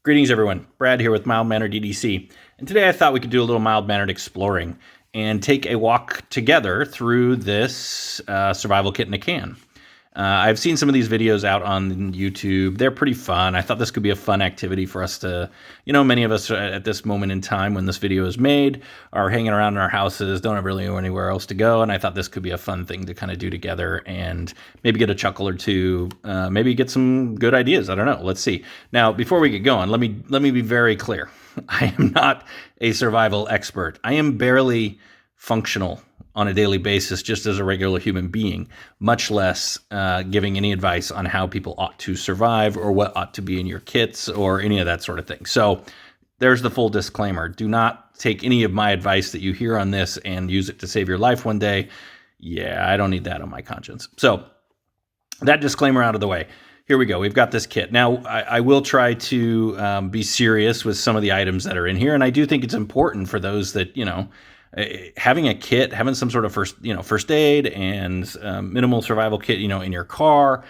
Greetings, everyone. Brad here with Mild Mannered EDC. And today I thought we could do a little mild mannered exploring and take a walk together through this survival kit in a can. I've seen some of these videos out on YouTube. They're pretty fun. I thought this could be a fun activity for us to, many of us at this moment in time when this video is made are hanging around in our houses, don't really know anywhere else to go. And I thought this could be a fun thing to kind of do together and maybe get a chuckle or two, maybe get some good ideas. I don't know. Let's see. Now, before we get going, let me be very clear. I am not a survival expert. I am barely functional on a daily basis just as a regular human being, much less giving any advice on how people ought to survive or what ought to be in your kits or any of that sort of thing. So there's the full disclaimer. Do not take any of my advice that you hear on this and use it to save your life one day. Yeah, I don't need that on my conscience. So that disclaimer out of the way. Here we go. We've got this kit. Now, I will try to be serious with some of the items that are in here, and I do think it's important for those that, having a kit, having some sort of first aid and minimal survival kit, in your car,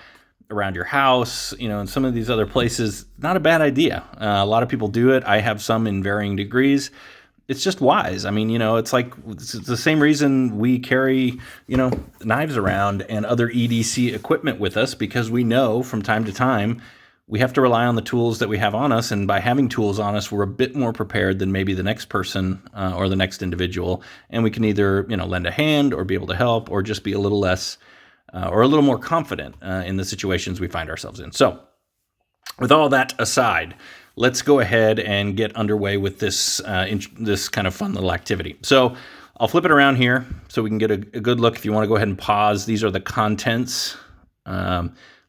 around your house, and some of these other places, not a bad idea. A lot of people do it. I have some in varying degrees. It's just wise. I mean, it's the same reason we carry, knives around and other EDC equipment with us, because we know from time to time we have to rely on the tools that we have on us. And by having tools on us, we're a bit more prepared than maybe the next person or the next individual. And we can either, lend a hand or be able to help or just be a little less or a little more confident in the situations we find ourselves in. So with all that aside, let's go ahead and get underway with this this kind of fun little activity. So I'll flip it around here so we can get a good look. If you want to go ahead and pause, these are the contents.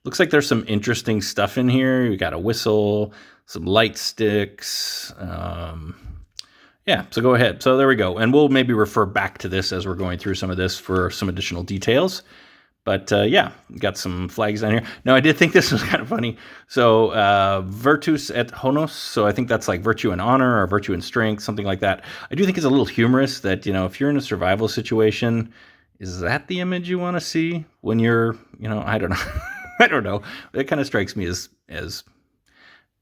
Looks like there's some interesting stuff in here. We got a whistle, some light sticks. Yeah, so go ahead. So there we go. And we'll maybe refer back to this as we're going through some of this for some additional details. But yeah, got some flags down here. Now, I did think this was kind of funny. So virtus et honor. So I think that's like virtue and honor or virtue and strength, something like that. I do think it's a little humorous that, if you're in a survival situation, is that the image you want to see when you're, I don't know. I don't know. It kind of strikes me as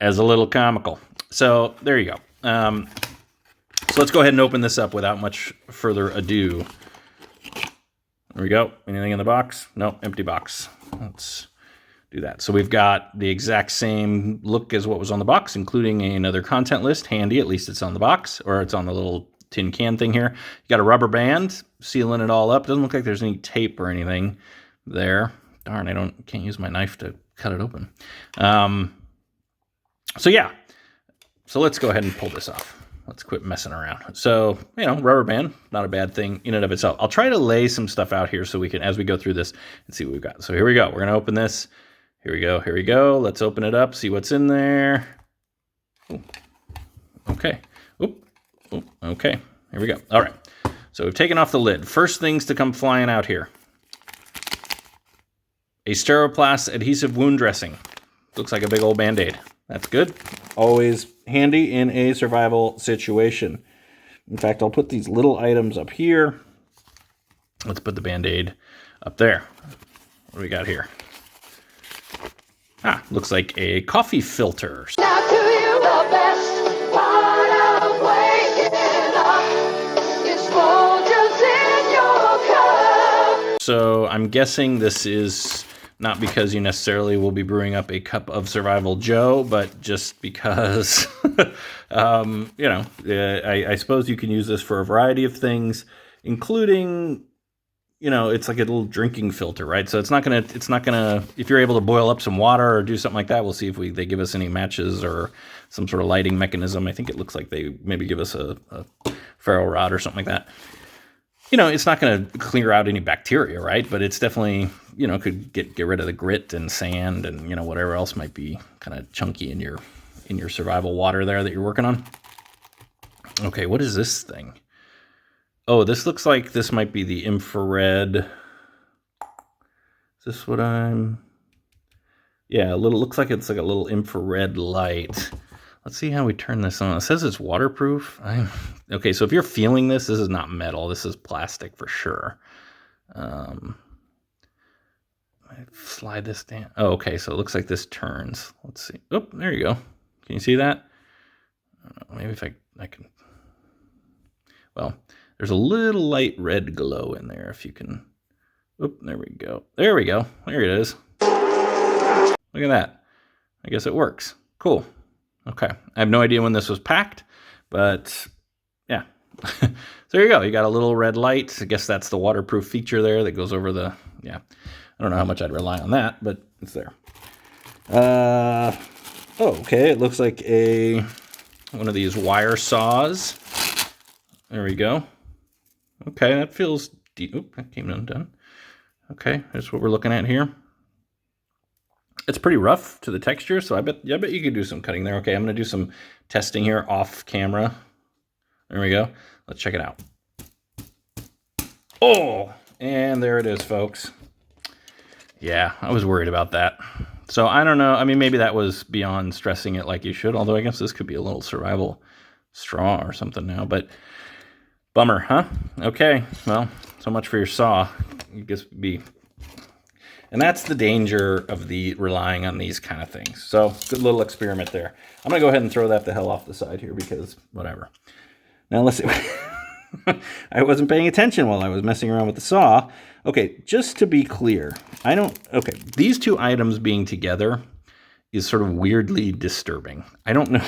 a little comical. So there you go. So let's go ahead and open this up without much further ado. There we go. Anything in the box? No, empty box. Let's do that. So we've got the exact same look as what was on the box, including another content list. Handy, at least it's on the box, or it's on the little tin can thing here. You got a rubber band sealing it all up. Doesn't look like there's any tape or anything there. Darn, can't use my knife to cut it open. So yeah, so let's go ahead and pull this off. Let's quit messing around. So, rubber band, not a bad thing in and of itself. I'll try to lay some stuff out here so we can, as we go through this, and see what we've got. So here we go. We're going to open this. Here we go. Here we go. Let's open it up, see what's in there. Ooh. Okay. Oop. Oop. Okay. Here we go. All right. So we've taken off the lid. First things to come flying out here. A Steroplast adhesive wound dressing. Looks like a big old BandAid. That's good. Always handy in a survival situation. In fact, I'll put these little items up here. Let's put the BandAid up there. What do we got here? Looks like a coffee filter. Now to you the best part of waking up is Folgers in your cup. So I'm guessing this is not because you necessarily will be brewing up a cup of Survival Joe, but just because, I suppose you can use this for a variety of things, including, it's like a little drinking filter, right? So it's not gonna, if you're able to boil up some water or do something like that, we'll see if they give us any matches or some sort of lighting mechanism. I think it looks like they maybe give us a ferro rod or something like that. It's not going to clear out any bacteria, right? But it's definitely, could get rid of the grit and sand and, whatever else might be kind of chunky in your survival water there that you're working on. Okay, what is this thing? Oh, this looks like this might be the infrared. Is this what yeah, looks like it's like a little infrared light. Let's see how we turn this on. It says it's waterproof. Okay, so if you're feeling this is not metal. This is plastic for sure. Slide this down. Oh, okay, so it looks like this turns. Let's see. Oh, there you go. Can you see that? don't know, maybe if I can. Well, there's a little light red glow in there. If you can. Oop, there we go. There we go. There it is. Look at that. I guess it works. Cool. Okay. I have no idea when this was packed, but yeah. So there you go. You got a little red light. I guess that's the waterproof feature there that goes over the, yeah. I don't know how much I'd rely on that, but it's there. Oh, okay. It looks like one of these wire saws. There we go. Okay, that feels deep. Oop, that came undone. Okay, that's what we're looking at here. It's pretty rough to the texture, so I bet you could do some cutting there. Okay, I'm going to do some testing here off camera. There we go. Let's check it out. Oh, and there it is, folks. Yeah, I was worried about that. So I don't know. I mean, maybe that was beyond stressing it like you should, although I guess this could be a little survival straw or something now, but bummer, huh? Okay, well, so much for your saw. You just be... And that's the danger of the relying on these kind of things. So, good little experiment there. I'm going to go ahead and throw that the hell off the side here because whatever. Now, let's see. I wasn't paying attention while I was messing around with the saw. Okay, just to be clear, okay, these two items being together is sort of weirdly disturbing. I don't know.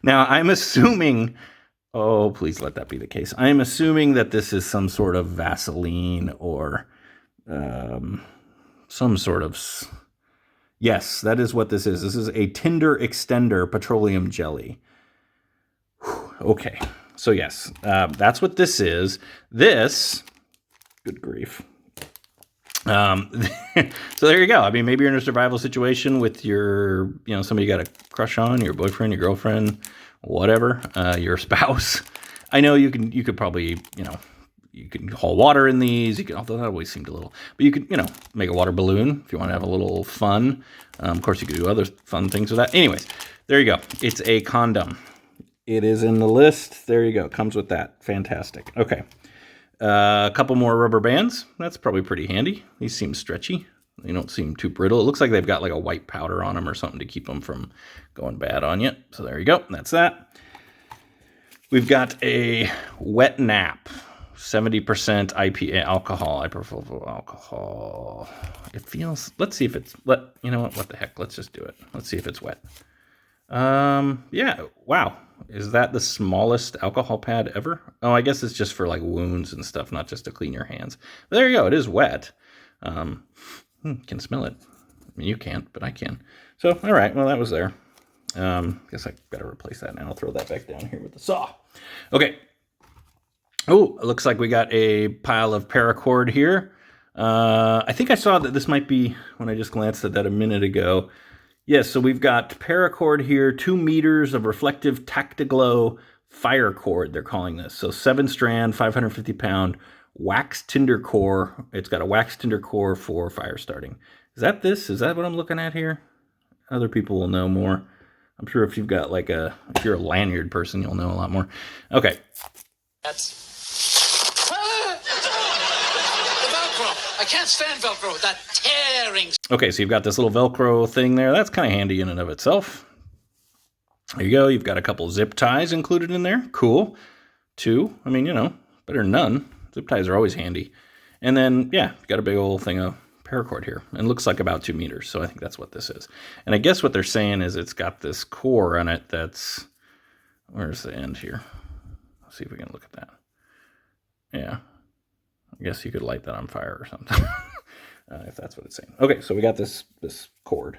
Now, I'm assuming, oh, please let that be the case. I'm assuming that this is some sort of Vaseline or some sort of, yes, that is what this is. This is a Tinder Extender petroleum jelly. Whew, okay. So yes, that's what this is. This, good grief. So there you go. I mean, maybe you're in a survival situation with your, somebody you got a crush on, your boyfriend, your girlfriend, whatever, your spouse. I know you could probably, you can haul water in these. You can, although that always seemed a little, but you could, make a water balloon if you want to have a little fun. Of course, you could do other fun things with that. Anyways, there you go. It's a condom. It is in the list. There you go. It comes with that. Fantastic. Okay. A couple more rubber bands. That's probably pretty handy. These seem stretchy. They don't seem too brittle. It looks like they've got like a white powder on them or something to keep them from going bad on you. So there you go. That's that. We've got a wet nap. 70% IPA alcohol. Isopropyl alcohol. It feels, let's see if it's, you know what the heck? Let's just do it. Let's see if it's wet. Yeah, wow. Is that the smallest alcohol pad ever? Oh, I guess it's just for like wounds and stuff, not just to clean your hands. But there you go. It is wet. Can smell it. I mean, you can't, but I can. So, all right. Well, that was there. Guess I better replace that now. I'll throw that back down here with the saw. Okay. Oh, it looks like we got a pile of paracord here. I think I saw that this might be, when I just glanced at that a minute ago. Yes, so we've got paracord here, 2 meters of reflective Tactiglow fire cord, they're calling this. So 7-strand, 550-pound wax tinder core. It's got a wax tinder core for fire starting. Is that this? Is that what I'm looking at here? Other people will know more. I'm sure if you've got like if you're a lanyard person, you'll know a lot more. Okay. That's... I can't stand Velcro with that tearing. Okay, so you've got this little Velcro thing there. That's kind of handy in and of itself. There you go. You've got a couple zip ties included in there. Cool. 2. I mean, better than none. Zip ties are always handy. And then, yeah, you've got a big old thing of paracord here. And it looks like about 2 meters. So I think that's what this is. And I guess what they're saying is it's got this core on it that's... Where's the end here? Let's see if we can look at that. Yeah. I guess you could light that on fire or something, if that's what it's saying. Okay, so we got this cord.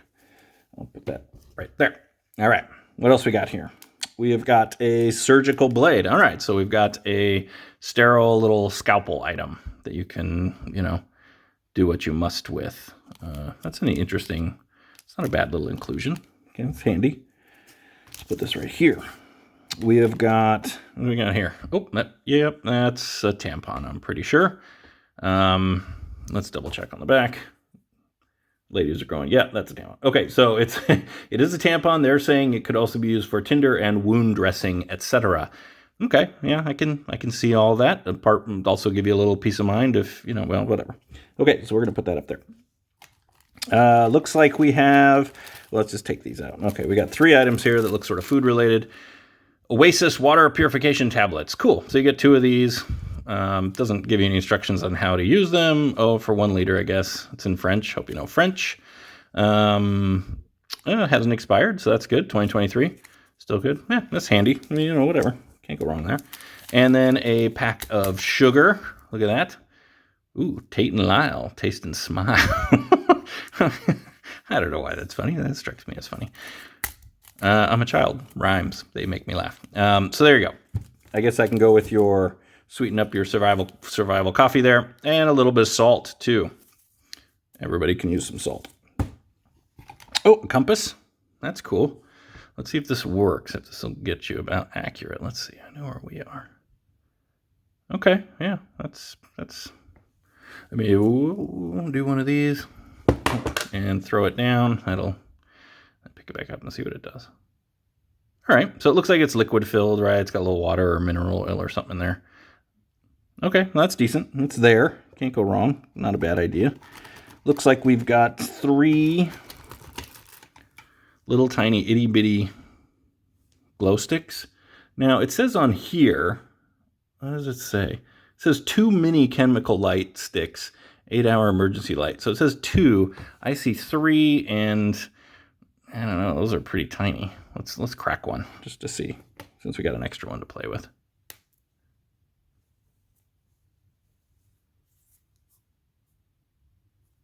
I'll put that right there. All right, what else we got here? We have got a surgical blade. All right, so we've got a sterile little scalpel item that you can, do what you must with. That's an interesting, it's not a bad little inclusion. Okay, it's handy. Let's put this right here. We have got, what do we got here? Oh, yep, that's a tampon, I'm pretty sure. Let's double check on the back. Ladies are going, yeah, that's a tampon. Okay, so it is a tampon. They're saying it could also be used for Tinder and wound dressing, etc. Okay, yeah, I can see all that. Apart from also give you a little peace of mind if, well, whatever. Okay, so we're going to put that up there. Looks like we have, let's just take these out. Okay, we got 3 items here that look sort of food related. Oasis water purification tablets. Cool. So you get 2 of these. Doesn't give you any instructions on how to use them. Oh, for 1 liter, I guess. It's in French. Hope you know French. It hasn't expired, so that's good. 2023. Still good. Yeah, that's handy. I mean, whatever. Can't go wrong there. And then a pack of sugar. Look at that. Ooh, Tate and Lyle. Taste and smile. I don't know why that's funny. That strikes me as funny. I'm a child. Rhymes. They make me laugh. So there you go. I guess I can go with your sweeten up your survival coffee there. And a little bit of salt, too. Everybody can use some salt. Oh, a compass. That's cool. Let's see if this works. If this will get you about accurate. Let's see. I know where we are. Okay. Yeah, that's. Let me do one of these and throw it down. I'll pick it back up and see what it does. All right. So it looks like it's liquid filled, right? It's got a little water or mineral oil or something in there. Okay, well, that's decent. It's there. Can't go wrong. Not a bad idea. Looks like we've got 3 little tiny itty bitty glow sticks. Now it says on here, what does it say? It says 2 mini chemical light sticks, 8-hour emergency light. So it says 2. I see 3, and I don't know. Those are pretty tiny. Let's crack one just to see, since we got an extra one to play with.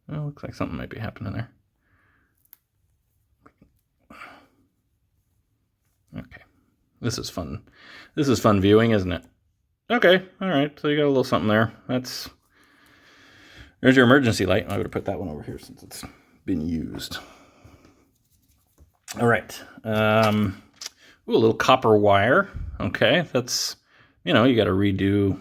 Well, looks like something might be happening there. Okay, this is fun. This is fun viewing, isn't it? Okay, all right. So you got a little something there. There's your emergency light. I would have put that one over here since it's been used. All right. Ooh, a little copper wire. Okay, that's, you got to redo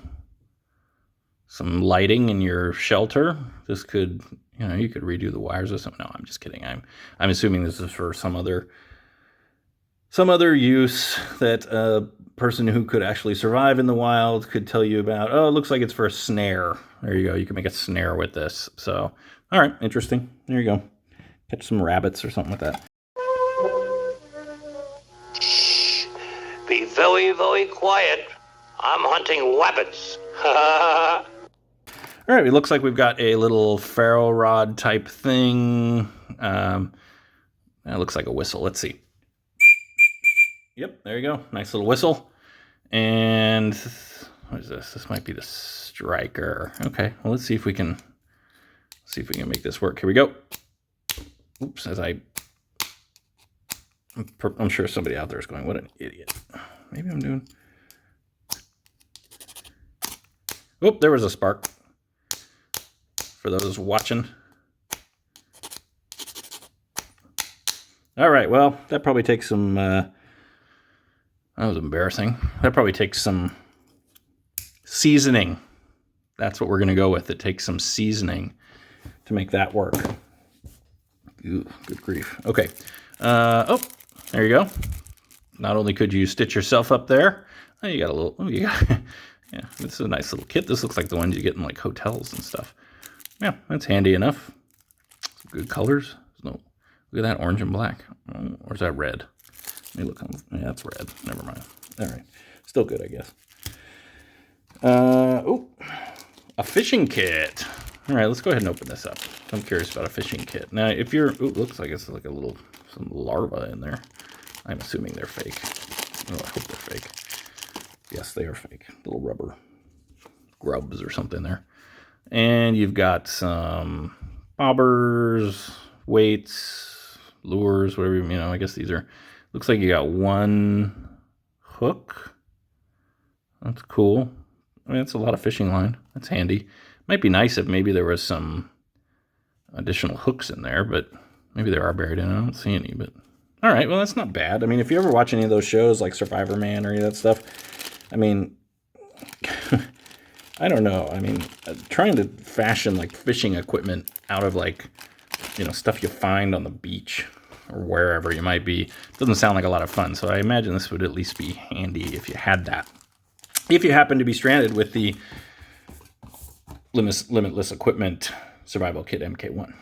some lighting in your shelter. This could, you could redo the wires or something. No, I'm just kidding. I'm assuming this is for some other use that a person who could actually survive in the wild could tell you about. Oh, it looks like it's for a snare. There you go. You can make a snare with this. So, all right, interesting. There you go. Catch some rabbits or something with that. Shh. Be very, very quiet. I'm hunting rabbits. All right, it looks like we've got a little ferro rod type thing. It looks like a whistle. Let's see. Yep, there you go. Nice little whistle. And what is this? This might be the striker. Okay, well, let's see if we can make this work. Here we go. Oops, I'm sure somebody out there is going, what an idiot. Maybe I'm doing. Oop, there was a spark. For those watching. All right, well, that probably takes some, that was embarrassing. That probably takes some seasoning. That's what we're going to go with. It takes some seasoning to make that work. Ooh, good grief. Okay. Oh, there you go. Not only could you stitch yourself up there, oh, you got a little, oh, you got, yeah, this is a nice little kit. This looks like the ones you get in like hotels and stuff. Yeah, that's handy enough. Some good colors. No, look at that, orange and black. Oh, or is that red? Let me look on. Yeah, that's red. Never mind. All right, still good, I guess. Oh, a fishing kit. All right, let's go ahead and open this up. I'm curious about a fishing kit. Now, if you're, ooh, looks like it's like some larvae in there. I'm assuming they're fake. Oh, I hope they're fake. Yes, they are fake. Little rubber grubs or something there. And you've got some bobbers, weights, lures, whatever, I guess these are, looks like you got one hook. That's cool. I mean, that's a lot of fishing line. That's handy. Might be nice if maybe there was some additional hooks in there, but maybe there are buried in. I don't see any, but all right. Well, that's not bad. I mean, if you ever watch any of those shows like Survivor Man or any of that stuff, I mean, I don't know. I mean, trying to fashion like fishing equipment out of like, stuff you find on the beach or wherever you might be doesn't sound like a lot of fun. So I imagine this would at least be handy if you had that. If you happen to be stranded with the Limitless Equipment Survival Kit MK1,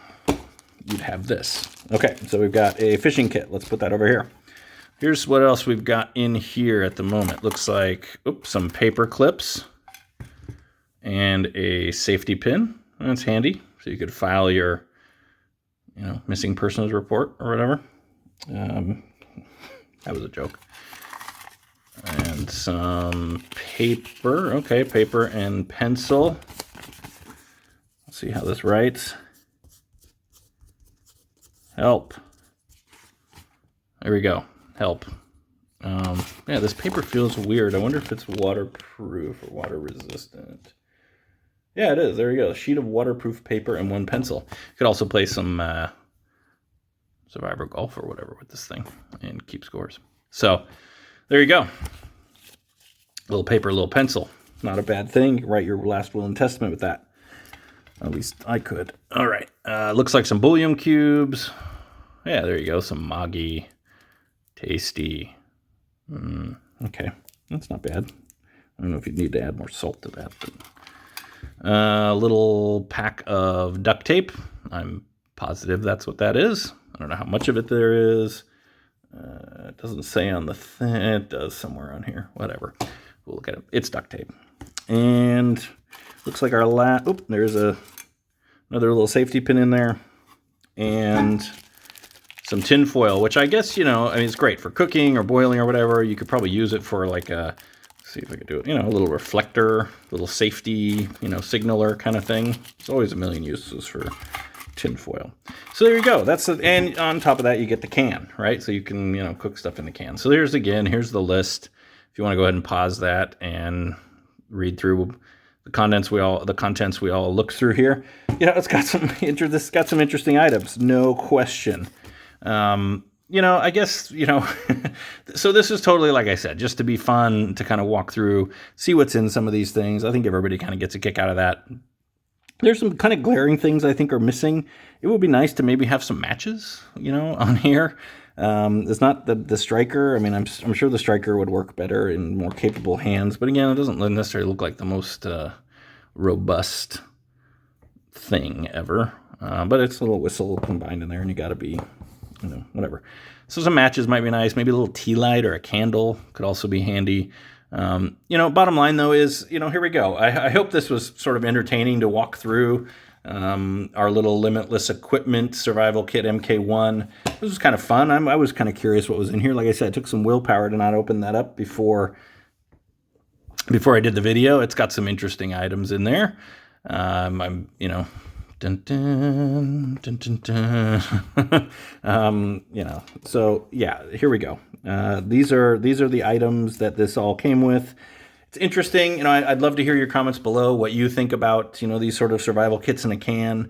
you'd have this. Okay, so we've got a fishing kit. Let's put that over here. Here's what else we've got in here at the moment. Looks like some paper clips and a safety pin. That's handy, so you could file your, missing persons report or whatever. That was a joke. And some paper. Okay, paper and pencil. Let's see how this writes. Help. There we go. Help. Yeah, this paper feels weird. I wonder if it's waterproof or water resistant. Yeah, it is. There you go. A sheet of waterproof paper and one pencil. You could also play some Survivor Golf or whatever with this thing and keep scores. So there you go. Little paper, little pencil. Not a bad thing. You can write your last will and testament with that. At least I could. All right. Looks like some bouillon cubes. Yeah, there you go. Some Maggi. Tasty. Okay. That's not bad. I don't know if you'd need to add more salt to that. But a little pack of duct tape. I'm positive that's what that is. I don't know how much of it there is. It doesn't say on the thing. It does somewhere on here. Whatever. We'll look at it. It's duct tape. And looks like our last... there's another little safety pin in there. And some tin foil, which I guess, it's great for cooking or boiling or whatever. You could probably use it for like a... see if I could do it. A little reflector, little safety, signaler kind of thing. There's always a million uses for tin foil. So there you go. And on top of that, you get the can, right? So you can, cook stuff in the can. So here's the list. If you want to go ahead and pause that and read through the contents we all look through here. It's got some interesting items, no question. I guess, so this is totally, like I said, just to be fun, to kind of walk through, see what's in some of these things. I think everybody kind of gets a kick out of that. There's some kind of glaring things I think are missing. It would be nice to maybe have some matches, on here. It's not the striker. I'm sure the striker would work better in more capable hands. But again, it doesn't necessarily look like the most robust thing ever. But it's a little whistle combined in there, and you got to be... whatever. So some matches might be nice. Maybe a little tea light or a candle could also be handy. Bottom line though is, here we go. I hope this was sort of entertaining to walk through our little limitless equipment survival kit MK1. This was kind of fun. I was kind of curious what was in here. Like I said, it took some willpower to not open that up before I did the video. It's got some interesting items in there. Dun, dun, dun, dun, dun. So yeah, here we go. These are the items that this all came with. It's interesting. I'd love to hear your comments below, what you think about, these sort of survival kits in a can.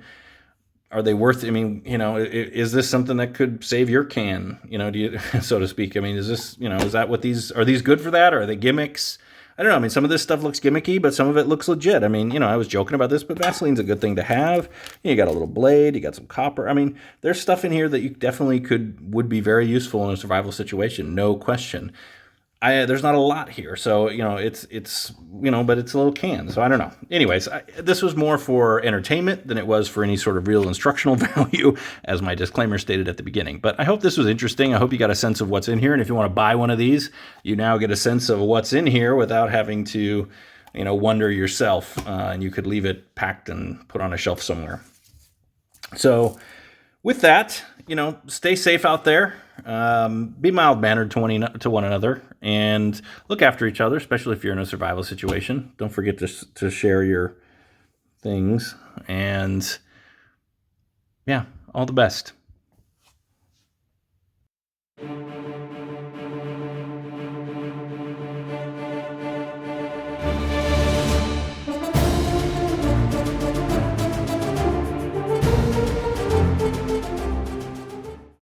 Are they worth, is this something that could save your can, do you, so to speak? Is this, is that what are these good for that? Or are they gimmicks? I don't know. Some of this stuff looks gimmicky, but some of it looks legit. I was joking about this, but Vaseline's a good thing to have. You got a little blade, you got some copper. There's stuff in here that you definitely would be very useful in a survival situation, no question. There's not a lot here, so it's but it's a little can, so I don't know. Anyways, this was more for entertainment than it was for any sort of real instructional value, as my disclaimer stated at the beginning. But I hope this was interesting. I hope you got a sense of what's in here, and if you want to buy one of these, you now get a sense of what's in here without having to, wonder yourself, and you could leave it packed and put on a shelf somewhere. So, with that, stay safe out there. Be mild-mannered to one another, and look after each other, especially if you're in a survival situation. Don't forget to share your things, and yeah, all the best.